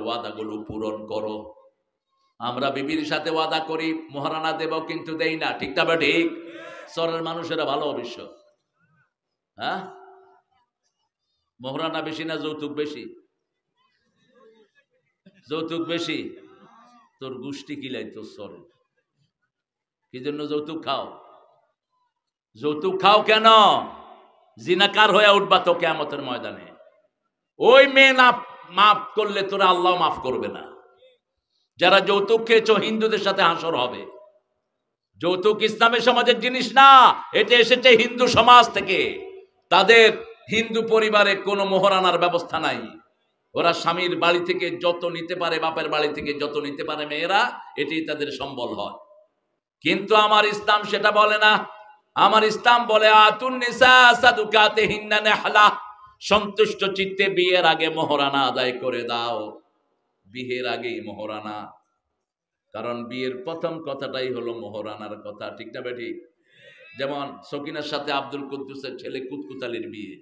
ওয়াদাগুলো পূরণ করো। আমরা বিবির সাথে ওয়াদা করি মহারানা দেব, কিন্তু দেই না। ঠিক না ঠিক? শহরের মানুষেরা ভালো অবশ্য। হ্যাঁ, মহারানা বেশি না যৌতুক বেশি? যৌতুক বেশি। তোর গোষ্ঠী কিলাই তোর শহরে, কি জন্য যৌতুক খাও? যৌতুক খাও কেন? জিনাকার হয়ে উঠবা তো কিয়ামতের ময়দানে। ওই মেয়ে না মাফ করলে তোরা আল্লাহ মাফ করবে না। যারা যৌতুক খেয়েছ হিন্দুদের সাথে হাসর হবে। যৌতুক ইসলামের সমাজের জিনিস না, এটা এসেছে হিন্দু সমাজ থেকে। তাদের হিন্দু পরিবারে কোনো মোহরানার ব্যবস্থা নাই। ওরা স্বামীর বাড়ি থেকে যত নিতে পারে, বাপের বাড়ি থেকে যত নিতে পারে মেয়েরা, এটাই তাদের সম্বল হয়। কিন্তু আমার ইসলাম সেটা বলে না। আমার ইসলাম বলে আতুন নিসা সাদুকাতিহিন্না নিহলা, সন্তুষ্ট চিত্তে বিয়ের আগে মোহরানা আদায় করে দাও। বিয়ের আগেই মোহরানা, কারণ বিয়ের প্রথম কথাটাই হলো মোহরানার কথা। ঠিক না বেঠিক? যেমন সকিনার সাথে আব্দুল কুদ্দুসের ছেলে কুতকুতালির বিয়ে।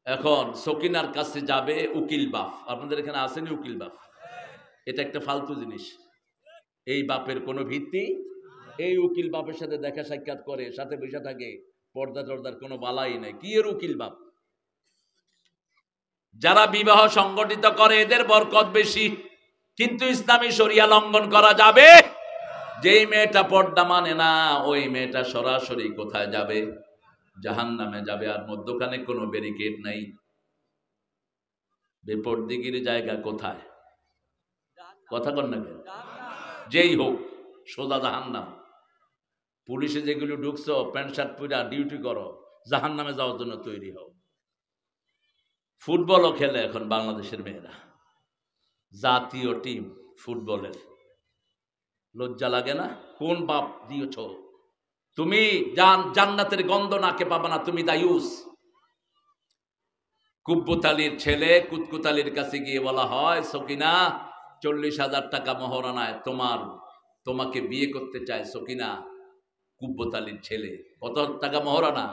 এখন সকিনার কাছে যাবে উকিল বাপ। আপনাদের এখানে আসেনি উকিল বাপ? এটা একটা ফালতু জিনিস। এই বাপের কোনো ভিত্তি। এই উকিল বাপের সাথে দেখা সাক্ষাৎ করে, সাথে বসে থাকে, পর্দা টর্দার কোনো বালাই নাই। কি এর উকিল বাপ? যারা বিবাহ সংগঠিত করে এদের বরকত বেশি, কিন্তু ইসলামী শরিয়া লঙ্ঘন করা যাবে। যেই মেয়েটা পর্দা মানে না, ওই মেয়েটা সরাসরি কোথায় যাবে? জাহান্নামে যাবে। আর মধ্যখানে কোনো ব্যারিকেড নাই। বেপরদিগির জায়গা কোথায়? কথা কন না কেন? যেই হোক সোজা জাহান্নাম। পুলিশে যেগুলো ঢুকছো প্যান্ট শার্ট পরে ডিউটি করো, জাহান্নামে যাওয়ার জন্য তৈরি হও। ফুটবলও খেলে এখন বাংলাদেশের মেয়েরা, জাতীয় টিম ফুটবলের। লজ্জা লাগে না? কোন বাপ দিয়েছ তুমি? জান্নাতের গন্ধ নাকে পাবা না, তুমি দায়ুস। কুব্বুতালির ছেলে কুতকুতালির কাছে গিয়ে বলা হয়, সকিনা 40,000 টাকা মোহরানায় তোমাকে বিয়ে করতে চায় সকিনা। কুব্বুতালির ছেলে, কত টাকা মোহরানা?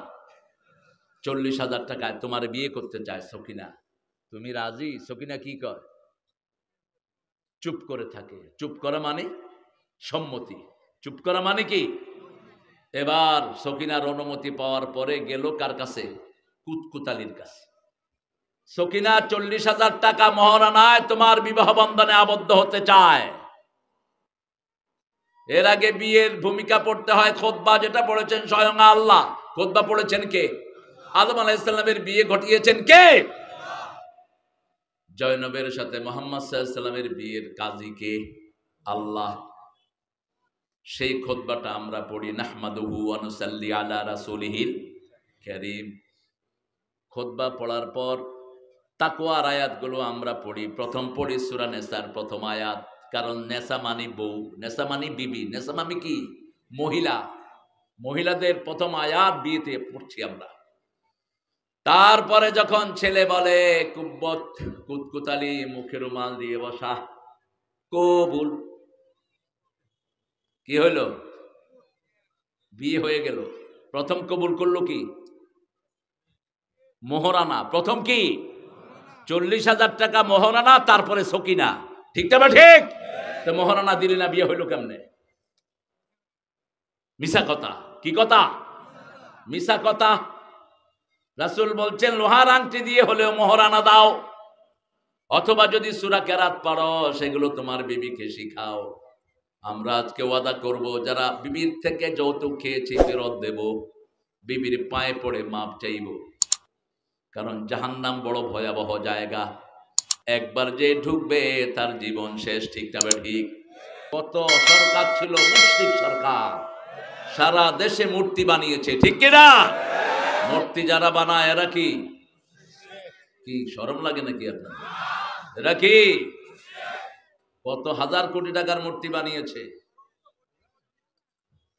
40,000 টাকায় তোমার বিয়ে করতে চায় সকিনা। তুমি রাজি? সকিনা কি কর? চুপ করে থাকে। চুপ করা মানে সম্মতি। চুপ করা মানে কি? এবার সকিনার অনুমতি পাওয়ার পরে গেল কার কাছে? কুতকুতালির কাছে। সকিনা 40,000 টাকা মোহরানায় তোমার বিবাহ বন্ধনে আবদ্ধ হতে চায়। এর আগে বিয়ের ভূমিকা পড়তে হয় খুতবা, যেটা পড়েছেন স্বয়ং আল্লাহ। খুতবা পড়েছেন কে? আদম আলাইহিস সালামের বিয়ে ঘটিয়েছেন কে? জয়নবের সাথে মুহাম্মদ সাল্লাল্লাহু আলাইহি সাল্লামের বিয়ের কাজী কে? আল্লাহ। সেই খুতবাটা আমরা পড়ি, নাহমাদুহু ওয়া নুসাল্লি আলা রাসূলিহিল কারীম। খুতবা পড়ার পর তাকওয়ার আয়াতগুলো আমরা পড়ি। প্রথম পড়ি সূরা নেসার প্রথম আয়াত, কারণ নেসা মানে বউ, নেসা মানে বিবি, নেসা মানে কি? মহিলা। মহিলাদের প্রথম আয়াত বিয়েতে পড়ছি আমরা। তারপরে যখন ছেলে বলে কুব্বত কুতকুতালি মুখে রুমাল দিয়ে বসা, কবুল। কি হইল? বিয়ে হয়ে গেল। প্রথম কবুল করলো কি? মোহরানা। প্রথম কি? 40,000 টাকা মোহরানা, তারপরে সকিনা। ঠিক না ঠিক? তো মোহরানা দিলি না, বিয়ে হইল কেমনে? মিশা কথা। কি কথা? মিশা কথা। রাসূল বলছেন লোহার আংটি দিয়ে হলেও মোহরানা দাও, অথবা যদি সূরা কেরাত পড়ো সেগুলো তোমার বিবিকে শিখাও। আমরা আজকে ওয়াদা করব, যারা বিবির থেকে যৌতুক খেয়েছি ফেরত দেব, বিবির পায়ে পড়ে মাপ চাইব। কারণ জাহান্নাম বড় ভয়াবহ জায়গা। একবার যে ঢুকবে তার জীবন শেষ। ঠিক না ঠিক? কত সরকার ছিল, মুশরিক সরকার, সারা দেশে মূর্তি বানিয়েছে। ঠিক কিনা? মূর্তি যারা বানায় এরা কি শরম লাগে নাকি আপনার? এরা কি কত হাজার কোটি টাকার মূর্তি বানিয়েছে।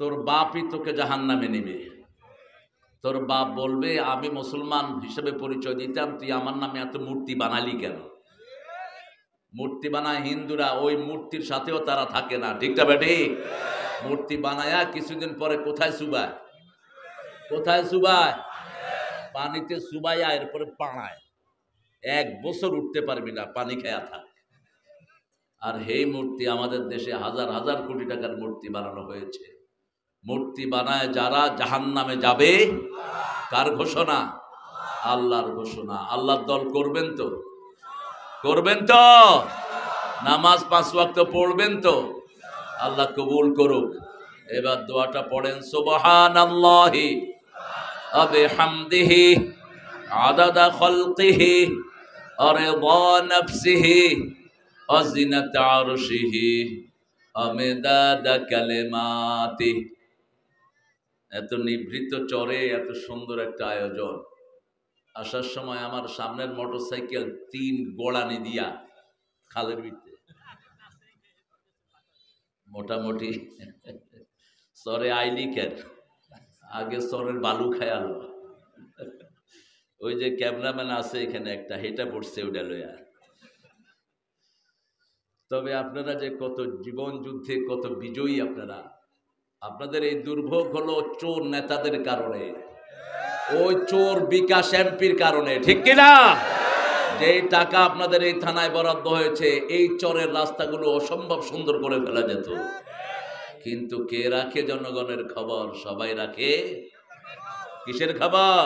তোর বাপই তোকে জাহান্নামে নেবে। তোর বাপ বলবে আমি মুসলমান হিসেবে পরিচয় দিতাম, তুই আমার নামে এত মূর্তি বানালি কেন? মূর্তি বানায় হিন্দুরা, ওই মূর্তির সাথেও তারা থাকে না। ঠিক না বেটি? মূর্তি বানায়া কিছুদিন পরে কোথায় সুবায়? কোথায় সুবায়? পানিতে সুবাইয়া এরপরে পাড়ায়। 1 বছর উঠতে পারবি না, পানি খেয়া থাক। আর এই মূর্তি আমাদের দেশে হাজার হাজার কোটি টাকার মূর্তি বানানো হয়েছে। মূর্তি বানায় যারা জাহান্নামে যাবে, কার ঘোষণা? আল্লাহর ঘোষণা। আল্লাহর দল করবেন তো? করবেন তো? নামাজ 5 ওয়াক্ত পড়বেন তো? আল্লাহ কবুল করুক। এবার দোয়াটা পড়েন, সুবহানাল্লাহি ওয়া বিহামদিহি আদাদা খালকিহি ওয়া রিদা নাফসিহি ওয়া জিনাতা আরশিহি ওয়া মিদাদা কালিমাতিহি। এত নিভৃত চরে এত সুন্দর একটা আয়োজন। আসার সময় আমার সামনের মোটরসাইকেল 3 গোড়ানি দিয়া খালের ভিতরে, মোটামুটি চরে আইলিকের আগে চরের বালু খায়াল। ওই যে ক্যামেরাম্যান আছে এখানে একটা, হেটা পড়ছে ওটা লইয়া। তবে আপনারা যে কত জীবন যুদ্ধে কত বিজয়ী আপনারা। আপনাদের এই দুর্ভোগ হলো চোর নেতাদের কারণে, ওই চোর বিকাশ এমপির কারণে, ঠিক কিনা? যে টাকা আপনাদের এই থানায় বরাদ্দ হয়েছে, এই চরের রাস্তাগুলো অসম্ভব সুন্দর করে ফেলা যেত। কিন্তু কে রাখে জনগণের খবর? সবাই রাখে কিসের খবর?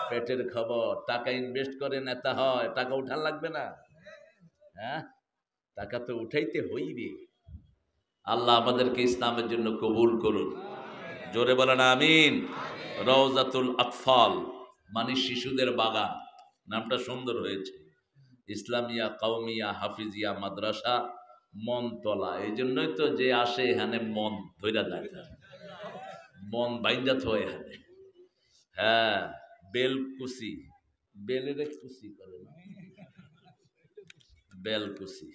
পেটের খবর। টাকা ইনভেস্ট করে নেতা হয়, টাকা উঠান লাগবে না? হ্যাঁ, টাকা তো উঠাইতে হইবে। আল্লাহ আমাদেরকে ইসলামের জন্য কবুল করুন। জোরে বলেন আমিন। রওজাতুল আতফাল মানে শিশুদের বাগান, নামটা সুন্দর হয়েছে। ইসলামিয়া কাউমিয়া হাফিজিয়া মাদ্রাসা মনতলা। এই জন্যই তো যে আসে এখানে মন ধইরা যায়, মন বাইন্দাত হয় এখানে। হ্যাঁ, বেলকুসি, বেলের কুসি করে না, বেলকুসি।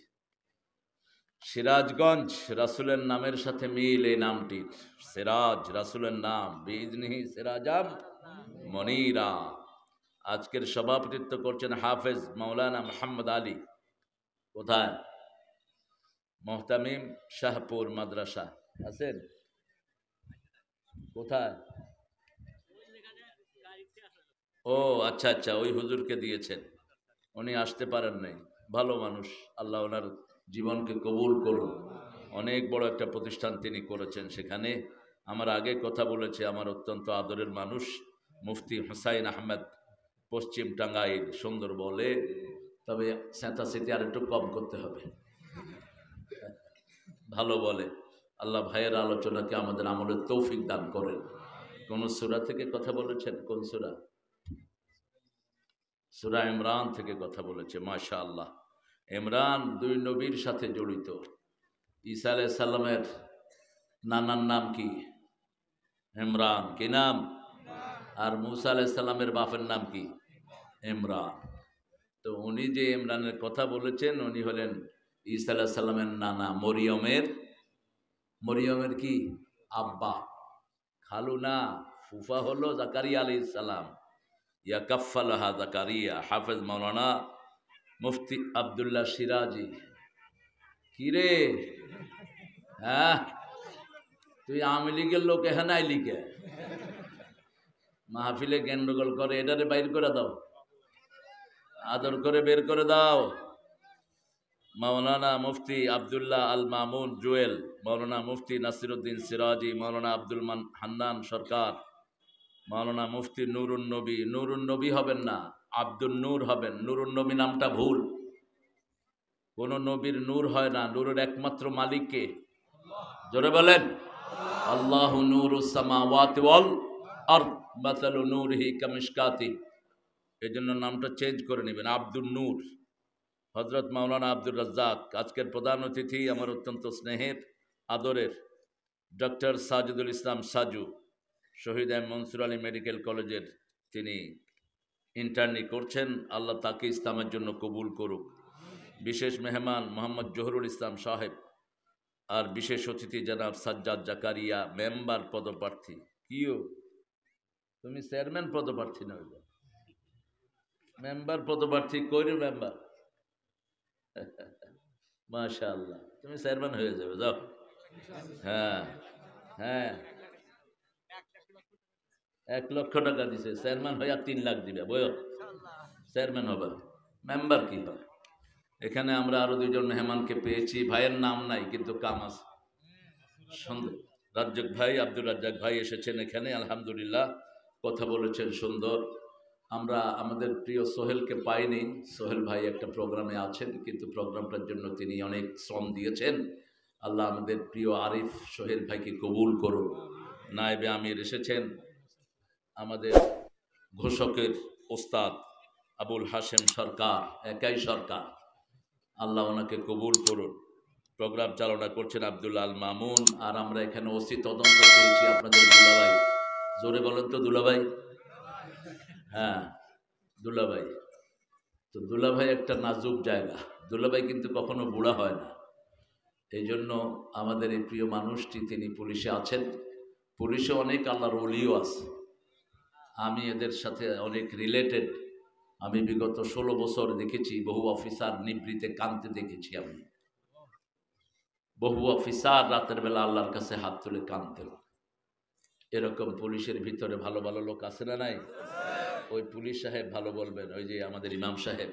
সিরাজগঞ্জ রাসূলের নামের সাথে মিল এই নামটির। সিরাজ রাসূলের নাম, বিইজনিহি সিরাজাম মনিরা। আজকের সভাপতিত্ব করছেন হাফেজ মাওলানা মুহাম্মদ আলী। কোথায়? মুহতামিম শাহপুর মাদ্রাসা আছেন? কোথায়? ও আচ্ছা আচ্ছা, ওই হুজুরকে দিয়েছেন, উনি আসতে পারেন নাই। ভালো মানুষ, আল্লাহ ওনার জীবনকে কবুল করুন। অনেক বড় একটা প্রতিষ্ঠান তিনি করেছেন সেখানে। আমার আগে কথা বলেছে আমার অত্যন্ত আদরের মানুষ মুফতি হুসাইন আহমেদ, পশ্চিম টাঙ্গাইল। সুন্দর বলে, তবে স্যাঁতাস্যাঁতি আর একটু কম করতে হবে। ভালো বলে। আল্লাহ ভাইয়ের আলোচনাকে আমাদের আমলের তৌফিক দান করেন। কোন সূরা থেকে কথা বলেছেন? কোন সূরা? সূরা ইমরান থেকে কথা বলেছে। মাশাআল্লাহ। ইমরান 2 নবীর সাথে জড়িত। ঈসা আলাইহিস সালামের নানার নাম কি? ইমরান। কি নাম? আর মূসা আলাইহিস সালামের বাপের নাম কি? ইমরান। তো উনি যে ইমরানের কথা বলেছেন, উনি হলেন ঈসা আলাইহিস সালামের নানা, মরিয়মের কি আব্বা। খালু না, ফুফা হলো জাকারিয়া আলাইহিস সালাম। ইয়া কাফফালাহা জাকারিয়া। হাফেজ মাওলানা মুফতি আব্দুল্লাহ সিরাজি। কি রে, হ্যাঁ তুই আওয়ামী লীগের লোক এখানে আইলি কে? মাহফিলে গন্ডগোল করে, এটারে বাইর করে দাও, আদর করে বের করে দাও। মাওলানা মুফতি আব্দুল্লাহ আল মামুন জুয়েল, মাওলানা মুফতি নাসিরউদ্দিন সিরাজি, মাওলানা আব্দুল হান্নান সরকার, মাওলানা মুফতি নুরুন নবী। নুরুন নবী হবেন না, আব্দুল নূর হবেন। নুরুন নবী নামটা ভুল। কোন নবীর নূর হয় না, নূরের একমাত্র মালিক কে? জোরে বলেন। আল্লাহু নূরুস সামাওয়াতি ওয়াল আরদ মাসালু নূরিহি কামিশকাতি। এজন্য নামটা চেঞ্জ করে নেবেন, আব্দুল নূর। হযরত মাওলানা আব্দুর রাজ্জাক। আজকের প্রধান অতিথি আমার অত্যন্ত স্নেহের আদরের ডক্টর সাজিদুল ইসলাম সাজু, শহীদ মনসুর আলী মেডিকেল কলেজের তিনি ইন্টার্নি করছেন। আল্লাহ তাকে ইসলামের জন্য কবুল করুক। বিশেষ মেহমান মোহাম্মদ জহুরুল ইসলাম সাহেব, আর বিশেষ অতিথি জনাব সাজ্জাদ জাকারিয়া, মেম্বার পদপ্রার্থী। কিও তুমি চেয়ারম্যান পদপ্রার্থী নয়, মেম্বার পদপ্রার্থী। কইর মেম্বার। মাশাআল্লাহ, তুমি চেয়ারম্যান হয়ে যাবে, যাও। হ্যাঁ হ্যাঁ, 1 লক্ষ টাকা দিছে, চেয়ারম্যান হইয়া 3 লাখ দিবে, বয় চেয়ারম্যান হবে। মেম্বার কি হয়? এখানে আমরা আরো দুইজন মেহমানকে পেয়েছি, ভাইয়ের নাম নাই কিন্তু কাম আছে। সুন্দর রাজ্জাক ভাই, আব্দুর রাজ্জাক ভাই এসেছেন এখানে, আলহামদুলিল্লাহ কথা বলেছেন সুন্দর। আমরা আমাদের প্রিয় সোহেলকে পাইনি, সোহেল ভাই একটা প্রোগ্রামে আছেন, কিন্তু প্রোগ্রামটার জন্য তিনি অনেক শ্রম দিয়েছেন। আল্লাহ আমাদের প্রিয় আরিফ সোহেল ভাইকে কবুল করুন। নায়েবে আমির এসেছেন আমাদের ঘোষকের ওস্তাদ আবুল হাশেম সরকার, একাই সরকার, আল্লাহ ওনাকে কবুল করুন। প্রোগ্রাম চালনা করছেন আব্দুল্লাহ আল মামুন। আর আমরা এখানে ওসি তদন্ত পেয়েছি আপনাদের দুলাভাই, জোরে বলেন তো দুলাভাই। হ্যাঁ দুলাভাই, তো দুলাভাই একটা নাজুক জায়গা, দুলাভাই কিন্তু কখনো বুড়া হয় না। এই জন্য আমাদের এই প্রিয় মানুষটি তিনি পুলিশে আছেন, পুলিশে অনেক আল্লাহর ওলিও আছে, আমি এদের সাথে অনেক রিলেটেড। আমি বিগত 16 বছর দেখেছি বহু অফিসার নিবৃতে কাঁদতে দেখেছি, আমি বহু অফিসার রাতের বেলা আল্লাহর কাছে হাত তুলে কাঁদতেন। এরকম পুলিশের ভিতরে ভালো ভালো লোক আছে না নাই? ওই পুলিশ সাহেব ভালো বলবেন, ওই যে আমাদের ইমাম সাহেব।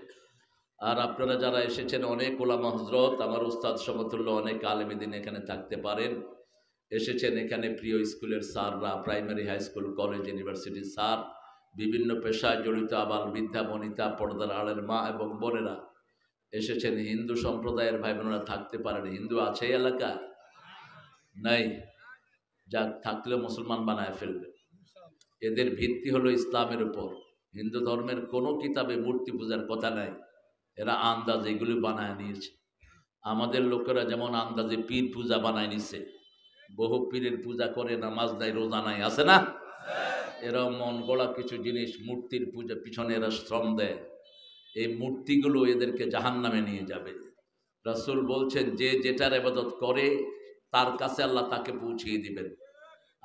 আর আপনারা যারা এসেছেন অনেক ওলামা হযরত, আমার উস্তাদ সমতুল্য অনেক আলেম দিন এখানে থাকতে পারেন, এসেছেন এখানে প্রিয় স্কুলের স্যাররা, প্রাইমারি হাই স্কুল কলেজ ইউনিভার্সিটির স্যার, বিভিন্ন পেশায় জড়িত আবাল বৃদ্ধা বনিতা, পর্দার আড়ের মা এবং বোনেরা এসেছেন। হিন্দু সম্প্রদায়ের ভাই বোনেরা থাকতে পারেন, হিন্দু আছে এলাকা নাই, যা থাকলে মুসলমান বানায় ফেলবে। এদের ভিত্তি হলো ইসলামের উপর। হিন্দু ধর্মের কোনো কিতাবে মূর্তি পূজার কথা নাই, এরা আন্দাজ এগুলি বানায় নিয়েছে। আমাদের লোকেরা যেমন আন্দাজে পীর পূজা বানায় নিছে, বহু পীরের পূজা করে, নামাজ নাই, রোজা নাই, আছে না? এরা মন গড়া কিছু জিনিস মূর্তির পূজা পিছনে এরা শ্রম দেয়, এই মূর্তিগুলো এদেরকে জাহান্নামে নিয়ে যাবে। রাসূল বলছেন যে যেটার ইবাদত করে তার কাছে আল্লাহ তাকে পৌঁছিয়ে দিবেন।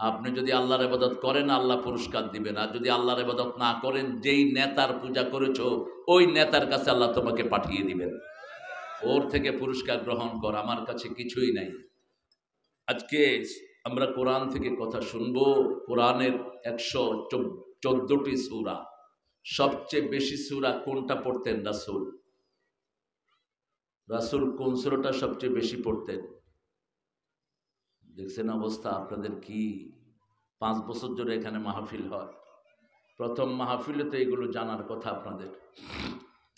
আপনি যদি আল্লাহর ইবাদত করেন আল্লাহ পুরস্কার দিবেন, আর যদি আল্লাহর ইবাদত না করেন, যেই নেতার পূজা করেছো ওই নেতার কাছে আল্লাহ তোমাকে পাঠিয়ে দিবেন। ওর থেকে পুরস্কার গ্রহণ কর, আমার কাছে কিছুই নাই। আজকে আমরা কোরআন থেকে কথা শুনবো। কোরআনের 114টি সূরা, সবচেয়ে বেশি সূরা কোনটা পড়তেন রাসূল? রাসূল কোন সূরাটা সবচেয়ে বেশি পড়তেন? দেখছেন অবস্থা আপনাদের কি? 5 বছর ধরে এখানে মাহফিল হয়, প্রথম মাহফিলে তো এগুলো জানার কথা আপনাদের।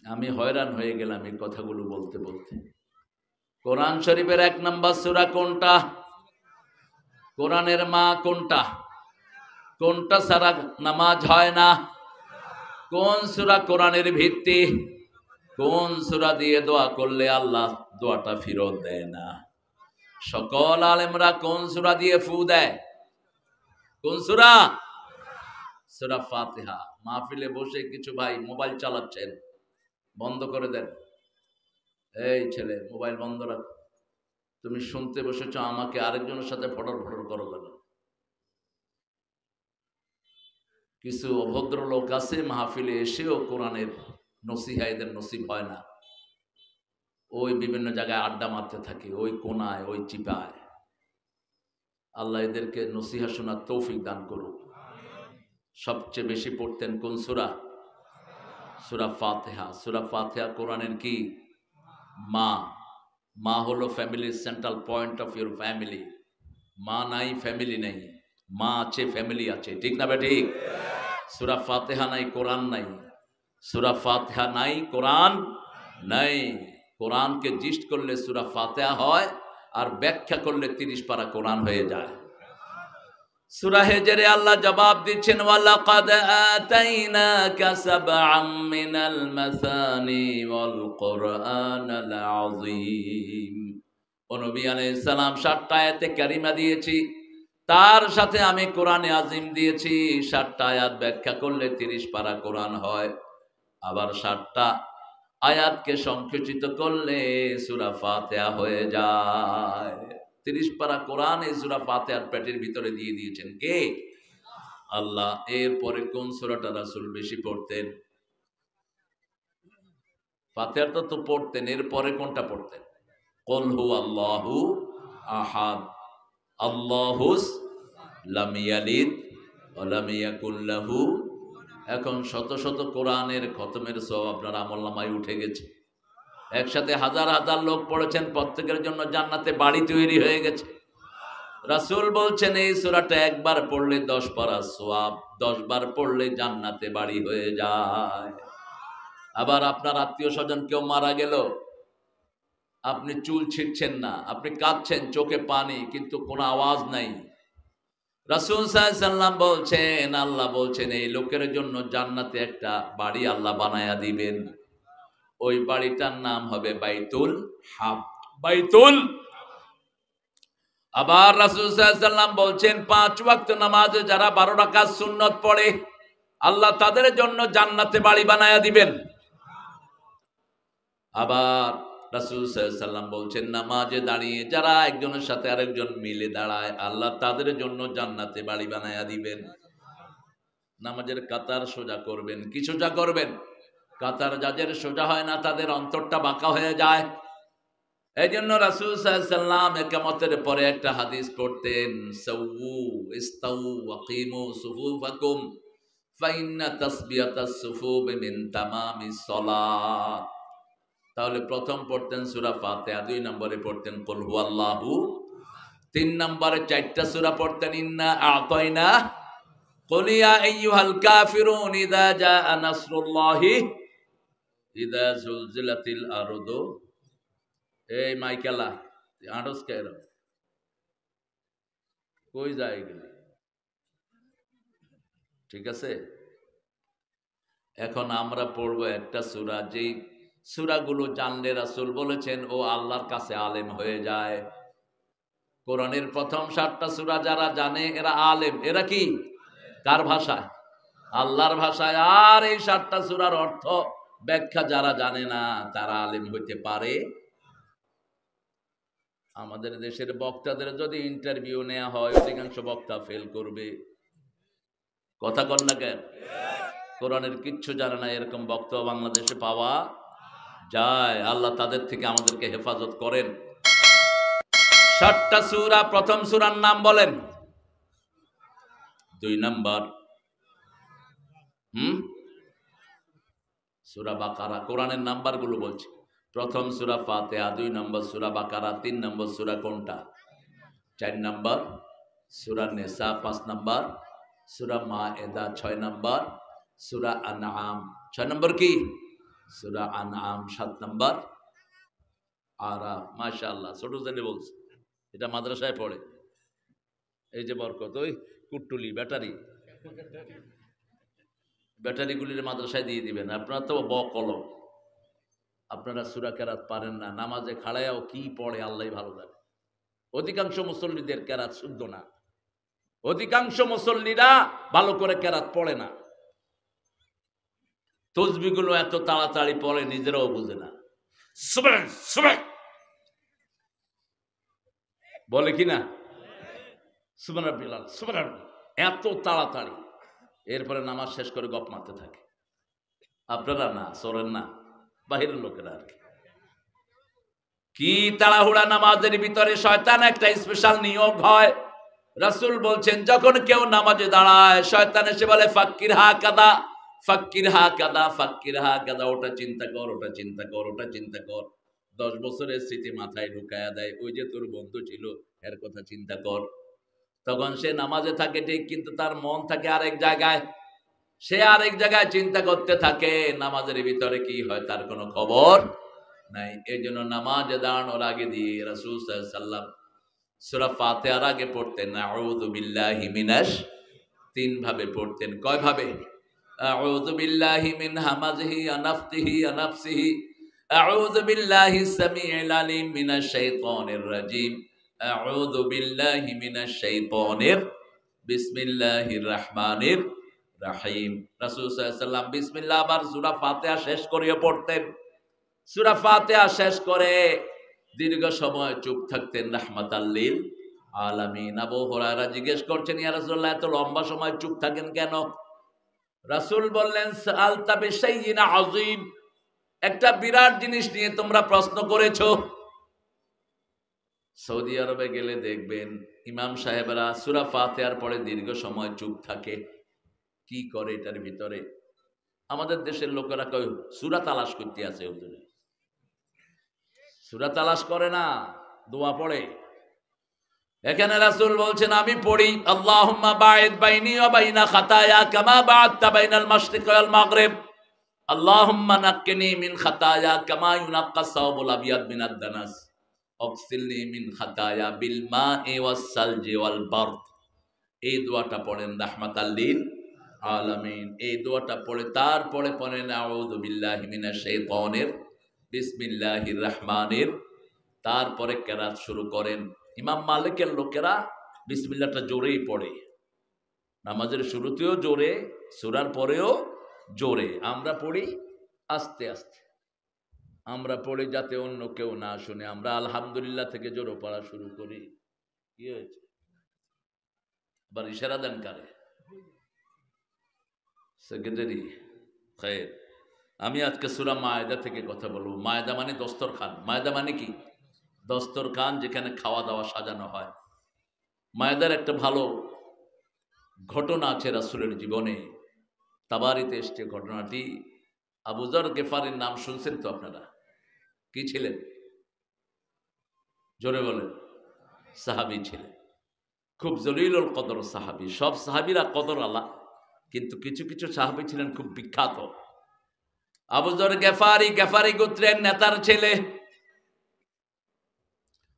আমি হয়রান হয়ে গেলাম এই কথাগুলো বলতে বলতে। কোরআন শরীফের 1 নম্বর সূরা কোনটা? কোরআনের মা কোনটা? কোনটা ছাড়া নামাজ হয় না? কোন সূরা কোরআনের ভিত্তি? কোন সূরা দিয়ে দোয়া করলে আল্লাহ দোয়াটা ফেরত দেয় না? সকল আলেমরা কোন সূরা দিয়ে ফু দেয়? কোন সূরা? সূরা ফাতিহা। মাহফিলে বসে কিছু ভাই মোবাইল চালাচ্ছেন, বন্ধ করে দেন। এই ছেলে মোবাইল বন্ধ রাখ, তুমি শুনতে বসেছো, আমাকে আরেকজনের সাথে ফটর ফটর করো কেন? কিছু অভদ্র লোক আছে মাহফিলে এসেও কোরআনের নসিহা এদের নসিব হয় না, ওই বিভিন্ন জায়গায় আড্ডা মারতে থাকে, ওই কোনায়, ওই চিপায়। আল্লাহ এদেরকে নসিহা শোনার তৌফিক দান করুক। সবচেয়ে বেশি পড়তেন কোন সূরা? সূরা ফাতিহা। সূরা ফাতিহা কোরআনের কি? মা। মা হলো ফ্যামিলির central point of your family. মা নাই ফ্যামিলি নাই, মা আছে ফ্যামিলি আছে, ঠিক না বে ঠিক? সূরা ফাতিহা নাই কোরআন নাই, সূরা ফাতিহা নাই কোরআন নাই। কোরআনকে জিস্ট করলে সূরা ফাতিহা হয়, আর ব্যাখ্যা করলে 30 পারা কোরআন হয়ে যায়। সূরা হিজরে আল্লাহ জবাব দিচ্ছেন, ওয়ালাকাদ আতাইনাকা সাবআম মিনাল মাসানি ওয়াল কুরআনাল আযীম। ও নবী আলাইহিস সালাম 7টা আয়াতে কারিমা দিয়েছি, তার সাথে আমি কোরআনে আযীম দিয়েছি। 7টা আয়াত ব্যাখ্যা করলে 30 পারা কোরআন হয়, আবার 7টা আয়াতকে সংকুচিত করলে সূরা ফাতিহা হয়ে যায়। 30 পারা কোরআন এই সূরা ফাতিহার পেটের ভিতরে দিয়ে দিয়েছেন কে? আল্লাহ। এরপরে কোন সূরাটা রাসূল বেশি পড়তেন? ফাতিহার তো পড়তেন, এরপরে কোনটা পড়তেন? কুল হুয়াল্লাহু আহাদ, আল্লাহুস লাম ইয়ালিদ ওয়া লাম ইয়াকুল লাহু। এখন শত শত কোরআনের খতমের সওয়াব আপনার আমলনামায় উঠে গেছে। একসাথে হাজার হাজার লোক পড়েছেন, প্রত্যেকের জন্য জান্নাতে বাড়ি তৈরি হয়ে গেছে। রাসূল বলছেন এই সূরাটা একবার পড়লে 10 পারা সওয়াব, 10 বার পড়লে জান্নাতে বাড়ি হয়ে যায়। আবার আপনার আত্মীয় স্বজন কেউ মারা গেল, আপনি চুল ছিঁড়ছেন না, আপনি কাঁদছেন, চোখে পানি, কিন্তু কোনো আওয়াজ নাই। রাসূল সাল্লাল্লাহু আলাইহি সাল্লাম বলছেন, আল্লাহ বলছেন এই লোকের জন্য জান্নাতে একটা বাড়ি আল্লাহ বানায়া দিবেন। ওই বাড়িটার নাম হবে বাইতুল হাব, বাইতুল। আবার রাসূল সাল্লাল্লাহু আলাইহি সাল্লাম বলছেন 5 ওয়াক্ত নামাজে যারা 12 রাকাত সুন্নত পড়ে আল্লাহ তাদের জন্য জান্নাতে বাড়ি বানায়া দিবেন। আবার রাসূল সাল্লাল্লাহু আলাইহি সাল্লাম বলছেন নামাজে দাঁড়িয়ে যারা একজনের সাথে আরেকজন মিলে দাঁড়ায় আল্লাহ তাদের জন্য জান্নাতে বাড়ি বানায়া দিবেন। নামাজের কাতার সোজা করবেন। কি সোজা করবেন? কাতার যাদের সোজা হয় না তাদের অন্তরটা বাঁকা হয়ে যায়। এই জন্য রাসূল সাল্লাল্লাহু আলাইহি সাল্লাম ইকামতের পরে একটা হাদিস পড়তেন, সাওয়ু ইস্তাউ ওয়াকিমু সুফুফাকুম ফাইন্না তাসবিয়াতাস সুফুফ মিন তামামিস সালাত। তাহলে প্রথম পড়তেন সূরা ফাতিহা, 2 নম্বরে পড়তেন কুল হুয়াল্লাহু, 3 নম্বরে 4টা সূরা পড়তেন ইন্না আ'তাইনা, কুল ইয়া আইয়ুহাল কাফিরুন, ইযা জাআ নাসরুল্লাহি, ইযা জুলজিলাতিল আরদু। এই মাইকেলা আড়স কেন কই যায় গেলি? ঠিক আছে, এখন আমরা পড়বো একটা সূরা, যেই সূরাগুলো জানলে রাসূল বলেছেন ও আল্লাহর কাছে আলেম হয়ে যায়। কোরআনের প্রথম 7টা সূরা যারা জানে এরা আলেম। এরা কি? কার ভাষায়? আল্লাহর ভাষায়। আর এই 7টা সূরার অর্থ ব্যাখ্যা যারা জানে না তারা আলেম হইতে পারে? আমাদের দেশের বক্তাদের যদি ইন্টারভিউ নেওয়া হয় অধিকাংশ বক্তা ফেল করবে। কথা কন না কেন? কোরআনের কিচ্ছু জানে না এরকম বক্তা বাংলাদেশে পাওয়া যায়। আল্লাহ তাদের থেকে আমাদেরকে হেফাজত করেন। 7টা সূরা, প্রথম সূরার নাম বলেন। 2 নাম্বার সূরা বাকারা। কোরআনের নাম্বারগুলো বলছি। প্রথম সূরা ফাতিহা, 2 নম্বর সূরা বাকারা, 3 নম্বর সূরা কোনটা? 4 নম্বর সূরা নিসা, 5 নম্বর সূরা মায়েদা, 6 নম্বর সূরা আনআম, 6 নম্বর কি? সূরা আনআম, 7 নম্বর আরাফ। মাশাআল্লাহ, ছোট ছেলে বলছে, এটা মাদ্রাসায় পড়ে। এই যে বরকত, ওই কুট্টুলি ব্যাটারিগুলির মাদ্রাসায় দিয়ে দিবেন। আপনারা তো কলম, আপনারা সূরা কেরাত পারেন না, নামাজে খাড়ায়াও কি পড়ে আল্লাহ ভালো জানে। অধিকাংশ মুসল্লিদের কেরাত শুদ্ধ না, অধিকাংশ মুসল্লিরা ভালো করে কেরাত পড়ে না। তসবিহগুলো এত তাড়াতাড়ি পড়ে নিজেরাও বুঝে না। সুবহান সুবহান বলে কিনা? সুবহান রাব্বিল আলা, সুবহান, এত তাড়াতাড়ি। এরপরে নামাজ শেষ করে গপ মারতে থাকে। আপনারা না সরেন না, বাহিরের লোকেরা আর কি তাড়াহুড়া। নামাজের ভিতরে শয়তান একটা স্পেশাল নিয়োগ হয়। রাসূল বলছেন যখন কেউ নামাজে দাঁড়ায় শয়তান এসে বলে ফাক্কির হা কাদা, ফাক্কির হা কাদা, ফাক্কির হা কাদা, ওটা চিন্তা কর, ওটা চিন্তা কর, ওটা চিন্তা কর। 10 বছরের স্মৃতি মাথায় ঢুকায়া দেয়, ওই যে তোর বন্ধু ছিল এর কথা চিন্তা কর। তখন সে নামাজে থাকে ঠিক, কিন্তু তার মন থাকে আরেক জায়গায়, সে আরেক জায়গায় চিন্তা করতে থাকে। নামাজের ভিতরে কি হয় তার কোনো খবর নাই। এই জন্য নামাজে দাঁড়ানোর আগে দিয়ে রাসূল সাল্লাল্লাহু আলাইহি সাল্লাম সূরা ফাতিহার আগে পড়তেন আউযু বিল্লাহি মিনাশ, 3 ভাবে পড়তেন। কয় ভাবে? আউযু বিল্লাহি মিন হামাজিহি ওয়া নাফথিহি ওয়া নাফসিহি, আউযু বিল্লাহিস সামিউল আলিম মিনাশ শাইতানির রাজিম, আউযু বিল্লাহি মিনাশ শাইতানির, বিসমিল্লাহির রহমানির রহিম। রাসূল সাল্লাল্লাহু আলাইহি সাল্লাম বিসমিল্লাহ আবার সূরা ফাতিহা শেষ করিয়ে পড়তেন। সূরা ফাতিহা শেষ করে দীর্ঘ সময় চুপ থাকতেন রাহমাতাল লিল আলামিন। আবু হুরায়রা জিজ্ঞেস করছেন ইয়া রাসূলুল্লাহ এত লম্বা সময় চুপ থাকেন কেন? রাসূল বললেন সাআলতা বিশাইইন আযীম, একটা বিরাট জিনিস নিয়ে তোমরা প্রশ্ন করেছো। সৌদি আরবে গেলে দেখবেন ইমাম সাহেবরা সূরা ফাতিহার পরে দীর্ঘ সময় চুপ থাকে। কি করে এটার ভিতরে? আমাদের দেশের লোকেরা কয় সূরা তালাশ করতে আছে হুজুরে। সূরা তালাশ করে না, দোয়া পড়ে। এখানে রাসূল বলছেন আমি পড়ি আল্লাহুম্মা বাঈদ বাইনি ওয়া বাইনা খাতায়া কামা বা'আদতা বাইনাল মাশরিকি ওয়াল মাগরিব, আল্লাহুম্মা নাক্কিনি মিন খাতায়া কামা ইউনাক্কাস সাওবুল আবিয়াদ মিনাদ দানাস, অগসিলনি মিন খাতায়া বিল মা'i ওয়াস সালজি ওয়াল বারদ। এই দোয়াটা পড়েন রাহমাতাল লিল আলামিন। এই দোয়াটা পড়ে তারপরে পড়েন আউযু বিল্লাহি মিনাশ শাইতানির বিসমিল্লাহির রহমানির, তারপরে কেরাত শুরু করেন। ইমাম মালিকের লোকেরা বিসমিল্লাহটা জোরেই পড়ে, নামাজের শুরুতেও জোরে, সূরার পরেও জোরে। আমরা পড়ি আস্তে আস্তে, আমরা পড়ি যাতে অন্য কেউ না শুনে। আমরা আলহামদুলিল্লাহ থেকে জোরে পড়া শুরু করি। কি হয়েছে? আবার ইশারা দেন কারে? সেক্রেটারি খায়ের। আমি আজকে সূরা মায়েদা থেকে কথা বলবো। মায়েদা মানে দস্তরখান। মায়েদা মানে কি? দস্তরখান, যেখানে খাওয়া দাওয়া সাজানো হয়। মায়েদার একটা ভালো ঘটনা আছে রাসূলের জীবনে, তাবারিতে এসছে ঘটনাটি। আবু যর গেফারির নাম শুনছেন তো আপনারা? কি ছিলেন? জোরে বলেন। সাহাবী ছিলেন, খুব জলিলুল কদর সাহাবী। সব সাহাবীরা কদর আলা, কিন্তু কিছু কিছু সাহাবী ছিলেন খুব বিখ্যাত। আবু যর গেফারি, গেফারি গোত্রের নেতার ছেলে।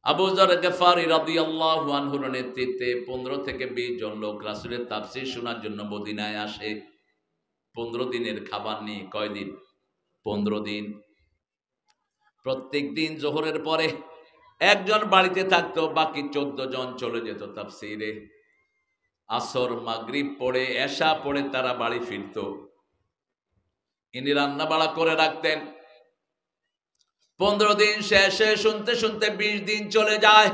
আবু যর গেফারি রাদিয়াল্লাহু আনহুর নেতৃত্বে 15 থেকে 20 জন লোক রাসূলের তাফসীর শোনার জন্য মদিনায় আসে। 15 দিনের খাবার নিয়ে। কয়দিন? 15 দিন। প্রত্যেক দিন জোহরের পরে একজন বাড়িতে থাকতো, বাকি 14 জন চলে যেত তাফসীরে। আসর, মাগরিব পড়ে, এশা পড়ে তারা বাড়ি ফিরত। ইনি রান্না বাড়া করে রাখতেন। 15 দিন শেষে শুনতে শুনতে 20 দিন চলে যায়।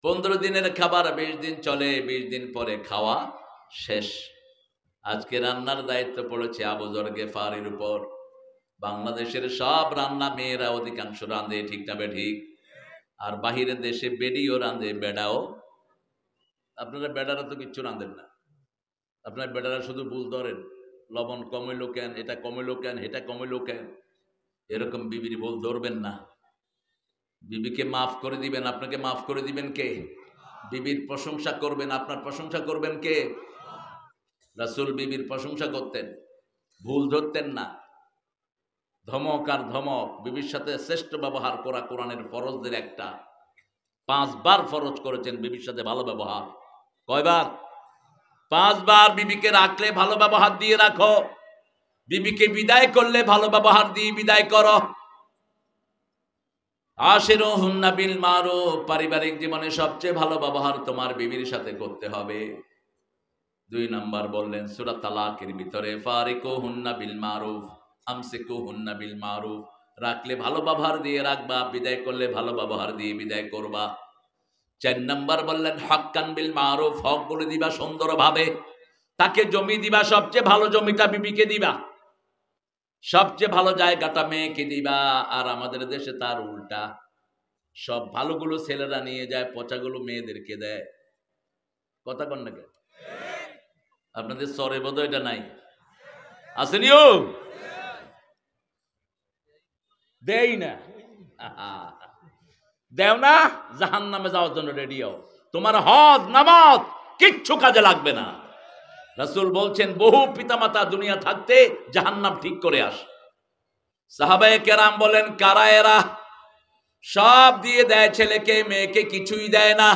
15 দিনের খাবার 20 দিন চলে, 20 দিন পরে খাওয়া শেষ। আজকে রান্নার দায়িত্ব পড়েছে আবু যর গেফারির উপর। বাংলাদেশের সব রান্না মেয়েরা অধিকাংশ রাঁধে, ঠিক না ঠিক? আর বাহিরের দেশে বেডিও রাঁধে, বেডাও। আপনারা বেডারা তো কিচ্ছু রাঁধেন না। আপনার বেডারা শুধু ভুল ধরেন, লবণ কমিলো কেন, এটা কমিলো কেন, এটা কমিলো কেন। এরকম বিবির ভুল ধরবেন না। বিবিকে মাফ করে দিবেন, আপনাকে মাফ করে দিবেন কে? বিবির প্রশংসা করবেন, আপনার প্রশংসা করবেন কে? রাসূল বিবির প্রশংসা করতেন, ভুল ধরতেন না। ধমক আর ধমক। বিবির সাথে শ্রেষ্ঠ ব্যবহার করা কোরআনের ফরজদের একটা। 5 বার ফরজ করেছেন বিবির সাথে ভালো ব্যবহার। কয়বার? 5 বার। বিবিকে রাখলে ভালো ব্যবহার দিয়ে রাখো, বিবিকে বিদায় করলে ভালো ব্যবহার দিয়ে বিদায় করো। আশিরুহুন্না বিল মারুফ। পারিবারিক জীবনে সবচেয়ে ভালো ব্যবহার তোমার বিবির সাথে করতে হবে। 2 নাম্বার বললেন সূরা তালাকের ভিতরে, ফারিকুহুন্না বিল মারুফ আমসিকুহুন্না বিল মারুফ। রাখলে ভালো ব্যবহার দিয়ে রাখবা, বিদায় করলে ভালো ব্যবহার দিয়ে বিদায় করবা। 4 নাম্বার বললেন হাক্কান বিল মারুফ। হক বলে দিবা সুন্দরভাবে। তাকে জমি দিবা, সবচেয়ে ভালো জমিটা বিবিকে দিবা, সবচেয়ে ভালো জায়গাটা মেয়েকে দিবা। আর আমাদের দেশে তার উল্টা, সব ভালোগুলো ছেলেরা নিয়ে যায়, পচাগুলো মেয়েদেরকে দেয়। কথা কন না কেন? আপনাদের সরে বোধ এটা নাই? আসেনিও দেই না, দেও না, জাহান্নামে যাওয়ার জন্য রেডি হও। তোমার হজ নামাজ কিচ্ছু কাজে লাগবে না। রাসূল বলছেন বহু পিতামাতা দুনিয়া থাকতে জাহান্নাম ঠিক করে আস। সাহাবায়ে কেরাম বলেন কারা এরা? সব দিয়ে দেয় ছেলেকে, মেয়েকে কিছুই দেয় না।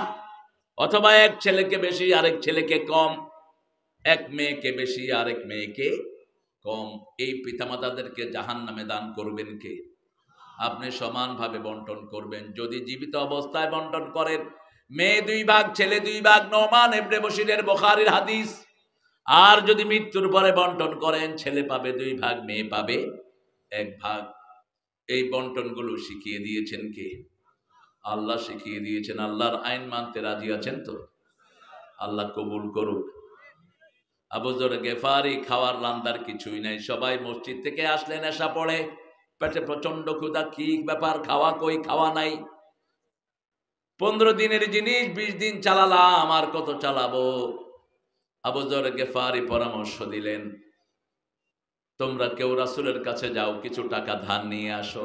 অথবা এক ছেলেকে বেশি আরেক ছেলেকে কম, এক মেয়েকে বেশি আরেক মেয়েকে কম। এই পিতামাতাদেরকে জাহান্নামে দান করবেন কে? আপনি সমানভাবে বন্টন করবেন। যদি জীবিত অবস্থায় বন্টন করেন, মেয়ে 2 ভাগ, ছেলে 2 ভাগ, নোমান ইবনে বশিরের বুখারীর হাদিস। আর যদি মৃত্যুর পরে বন্টন করেন, ছেলে পাবে 2 ভাগ, মেয়ে পাবে 1 ভাগ। এই বন্টনগুলো শিখিয়ে দিয়েছেন কে? আল্লাহ শিখিয়ে দিয়েছেন। আল্লাহর আইন মানতে রাজি আছেন তো? আল্লাহ কবুল করুক। আবু যর গেফারি খাওয়ার রান্দার কিছুই নাই। সবাই মসজিদ থেকে আসলেন, নেশা পড়ে, পেটে প্রচন্ড ক্ষুধা। কি ব্যাপার, খাওয়া কই? খাওয়া নাই। 15 দিনের জিনিস 20 দিন চালালাম, আর কত চালাবো? আবু যর গেফারি পরামর্শ দিলেন, তোমরা কেউ রাসূলের কাছে যাও, কিছু টাকা ধার নিয়ে আসো।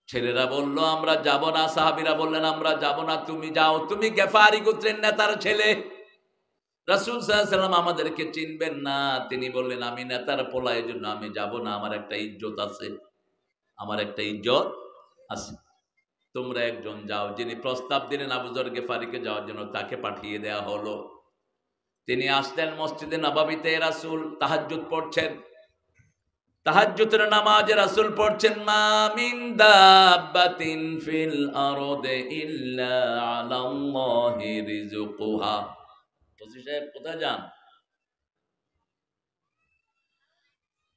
ছেলেরা বলল আমরা যাব না, সাহাবীরা বললেন আমরা যাব না, তুমি যাও, তুমি গেফারি গোত্রের নেতার ছেলে, রাসূল সাল্লাল্লাহু আলাইহি ওয়াসাল্লাম আমাদেরকে চিনবেন না। তিনি বললেন আমি নেতার পোলা, এজন্য আমি যাব না, আমার একটা ইজ্জত আছে, আমার একটা ইজ্জত আছে, তোমরা একজন যাও। যিনি প্রস্তাব দিলেন আবু যর গেফারিকে যাওয়ার জন্য, তাকে পাঠিয়ে দেয়া হলো। তিনি আসলেন মসজিদে নববীতে, রাসূল তাহাজ্জুদ পড়ছেন, তাহাজ্জুদের নামাজে রাসূল পড়ছেন মা মিন দাব্বাতিন ফিল আরদি ইল্লা আলাল্লাহি রিজকুহা। ওসি সাহেব কোথায় যান?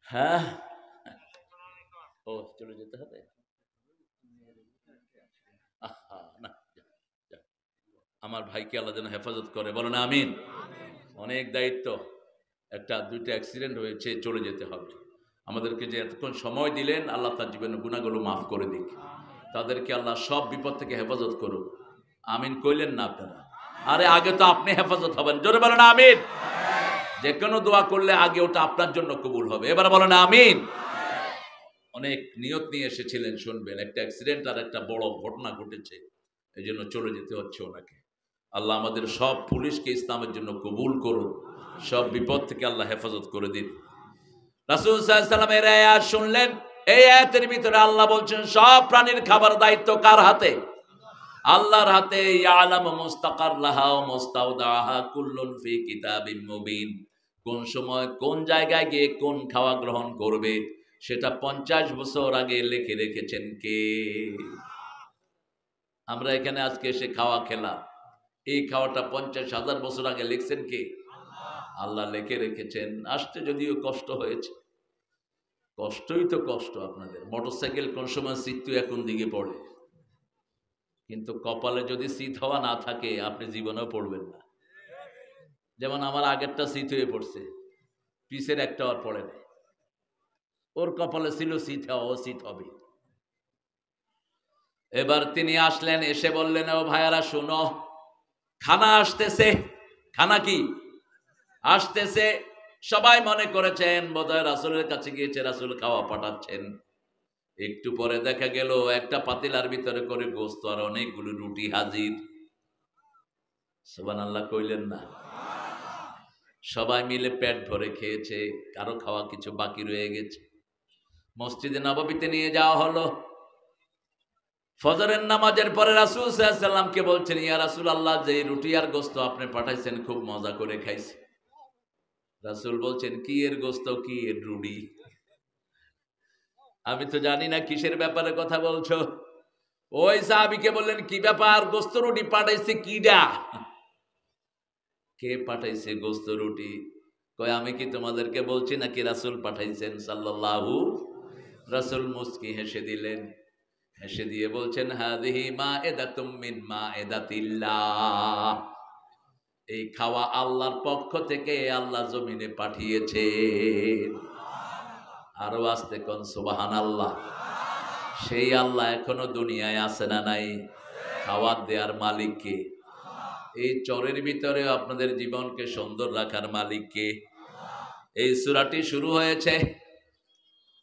হ্যাঁ, ও চলে যেতে হবে। আহা, না, যা, যা। আমার ভাইকে আল্লাহ যেন হেফাজত করে, বলেন আমিন। অনেক দায়িত্ব, একটা দুইটা অ্যাক্সিডেন্ট হয়েছে, চলে যেতে হবে। আমাদেরকে যে এতক্ষণ সময় দিলেন, আল্লাহ তার জীবনের গুনাহগুলো মাফ করে দিক, তাদেরকে আল্লাহ সব বিপদ থেকে হেফাজত করুক। আমিন কইলেন না আপনারা? আরে আগে তো আপনি হেফাজত হবেন, জোরে বলেন আমিন। যে কোনো দোয়া করলে আগে ওটা আপনার জন্য কবুল হবে, এবার বলেন আমিন। অনেক নিয়ত নিয়ে এসেছিলেন, শুনবেন, একটা অ্যাক্সিডেন্ট আর একটা বড় ঘটনা ঘটেছে, এই জন্য চলে যেতে হচ্ছে ওনাকে। আল্লাহ আমাদের সব পুলিশকে ইসলামের জন্য কবুল করুন, সব বিপদ থেকে আল্লাহ হেফাজত করে দিন। রাসূল সাল্লাল্লাহু আলাইহি ওয়াসাল্লামের আয়াত শুনলেন, এই আয়াতের ভিতরে আল্লাহ বলছেন সব প্রাণীর খাবার দায়িত্ব কার হাতে? আল্লাহর হাতে। ইয়ালামু মুস্তাকাররাহা ওয়া মুস্তাওদাহা কুল্লুন ফি কিতাবিম মুবিন। কোন সময় কোন জায়গায় গিয়ে কোন খাওয়া গ্রহণ করবে সেটা 50 বছর আগে লিখে রেখেছেন কে? আমরা এখানে আজকে এসে খাওয়া খেলাম, এই খাওয়াটা 50,000 বছর আগে লিখছেন কে? আল্লাহ লিখে রেখেছেন। আসতে যদিও কষ্ট হয়েছে, কষ্টই তো কষ্ট। আপনাদের মোটরসাইকেল কোন সময় সিট এখন দিকে পড়ে, কিন্তু কপালে যদি শীত হওয়া না থাকে আপনি জীবনেও পড়বেন না। যেমন আমার আগেরটা শীত হয়ে পড়ছে, পিছের একটা আর পড়ে নাই। ওর কপালে ছিল শীত হওয়া, ও শীত হবে। এবার তিনি আসলেন, এসে বললেন ও ভাইয়ারা শুনো, খানা আসতেছে। খানা কি আসতেছে? সবাই মনে করেছেন বোধহয় রাসূলের কাছে গিয়েছে, রাসূল খাওয়া পাঠাচ্ছেন। একটু পরে দেখা গেল একটা পাতিলার ভিতরে করে গোস্ত আর অনেকগুলো রুটি হাজির। সুবহানাল্লাহ কইলেন না? সবাই মিলে পেট ভরে খেয়েছে, কারো খাওয়া কিছু বাকি রয়ে গেছে। মসজিদে নববীতে নিয়ে যাওয়া হলো। ফজরের নামাজের পরে রাসূল সাল্লাল্লাহু আলাইহি ওয়াসাল্লামকে বলছেন, ইয়া রাসূলুল্লাহ, যে রুটি আর গোস্ত আপনি পাঠাইছেন খুব মজা করে খাইছি। রাসূল বলছেন, কি এর গোস্ত, কি এর রুটি? আমি তো জানি না কিসের ব্যাপারে কথা বলছো। ওই সাহাবীকে বললেন, কি ব্যাপার, গোস্ত রুটি পাঠাইছে কিডা? কে পাঠাইছে গোস্ত রুটি? কয় আমি কি তোমাদেরকে বলছি নাকি রাসূল পাঠাইছেন সাল্লাল্লাহু। রাসূল মুস্কি হেসে দিলেন, হেসে দিয়ে বলছেন, হাযিহি মা'iদাতুম মিন মা'iদাতিল্লাহ। এই খাওয়া আল্লাহর পক্ষ থেকে আল্লাহ জমিনে পাঠিয়েছেন। আরো আস্তে কোন সুবহানাল্লাহ। সেই আল্লাহ এখনো দুনিয়ায় আছে না নাই? খাওয়ার দেওয়ার মালিক কে? এই চরের ভিতরে আপনাদের জীবনকে সুন্দর রাখার মালিক কে? এই সূরাটি শুরু হয়েছে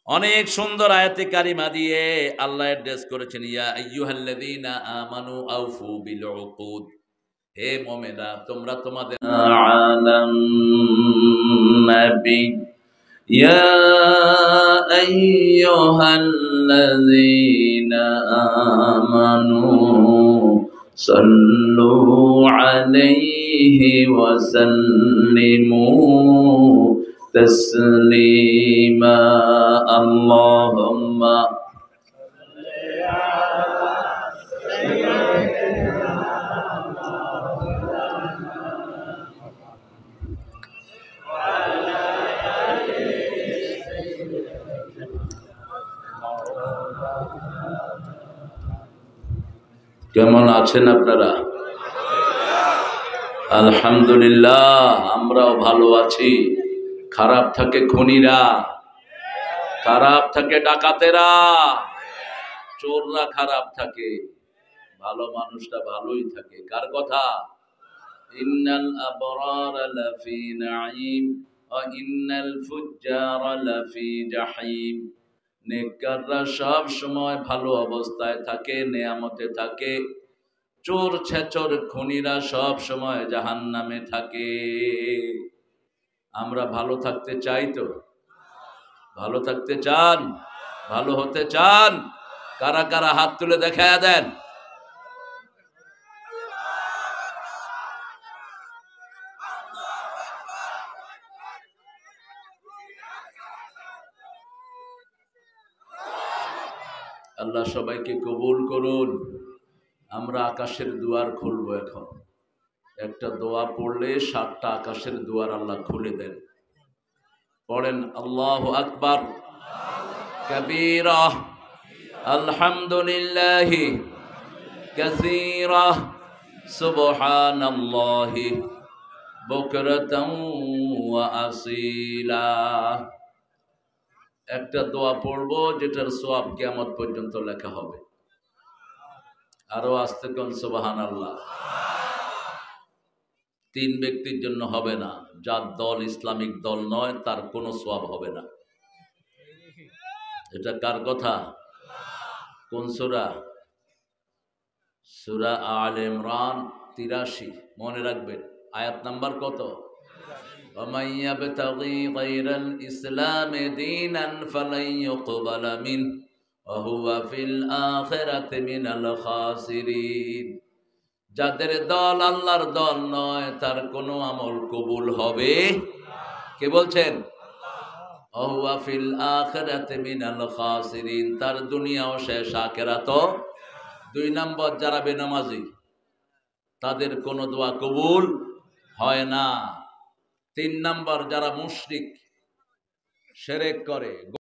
অনেক সুন্দর আয়াতে কারিমা দিয়ে। আল্লাহ অ্যাড্রেস করেছেন, ইয়া আইয়ুহাল্লাযীনা আমানু আউফু বিল উকুদ। হে মুমিনরা, তোমরা তোমাদের আলাম নবী ইয়া আইয়ুহাল্লাযীনা আমানু সাল্লু আলাইহি ওয়া সাল্লিমু তাসলিমা। আল্লাহুম্মা কেমন আছেন আপনারা? আলহামদুলিল্লাহ, আমরাও ভালো আছি। খারাপ থাকে খুনিরা, খারাপ থাকে ডাকাতেরা, চোররা খারাপ থাকে, ভালো মানুষটা ভালোই থাকে। কার কথা? ইন্নাল আবরারা লাফি নাঈম ওয়া ইন্নাল ফুজ্জারা লাফি জাহিম। নেককাররা সব সময় ভালো অবস্থায় থাকে, নেয়ামতে থাকে। চোর ছেচর খুনিরা সব সময় জাহান্নামে থাকে। আমরা ভালো থাকতে চাই তো? ভালো থাকতে চান? ভালো হতে চান? কারা কারা হাত তুলে দেখায়া দেন। আল্লাহ সবাইকে কবুল করুন। আমরা আকাশের দুয়ার খুলবো এখন। একটা দোয়া পড়লে 7টা আকাশের দুয়ার আল্লাহ খুলে দেন। পড়েন আল্লাহু আকবার কাবীরা, আলহামদুলিল্লাহি কাসীরা, সুবহানাল্লাহি বুকরাতাও ওয়া আসীলা। একটা দোয়া পড়বো যেটার সওয়াব কিয়ামত পর্যন্ত লেখা হবে। আরো আস্তে কোন সুবহানাল্লাহ। 3 ব্যক্তির জন্য হবে না, যার দল ইসলামিক দল নয় তার কোনো সওয়াব হবে না। এটা কার কথা? কোন সূরা? সূরা আলে ইমরান 83। মনে রাখবেন আয়াত নাম্বার কত? ومن يبتغي غير الإسلام دينا فلن يقبل منه وهو في الآخرة من الخاسرين। যাদের দল আল্লাহর দল নয় তার কোনো আমল কবুল হবে। কে বলছেন? ওয়া ফিল আখিরাতি মিনাল খাসিরিন, তার দুনিয়াও শেষ আখিরাতও। 2 নম্বর যারা বেনামাজি তাদের কোনো দোয়া কবুল হয় না। 3 নম্বর যারা মুশরিক, শিরক করে।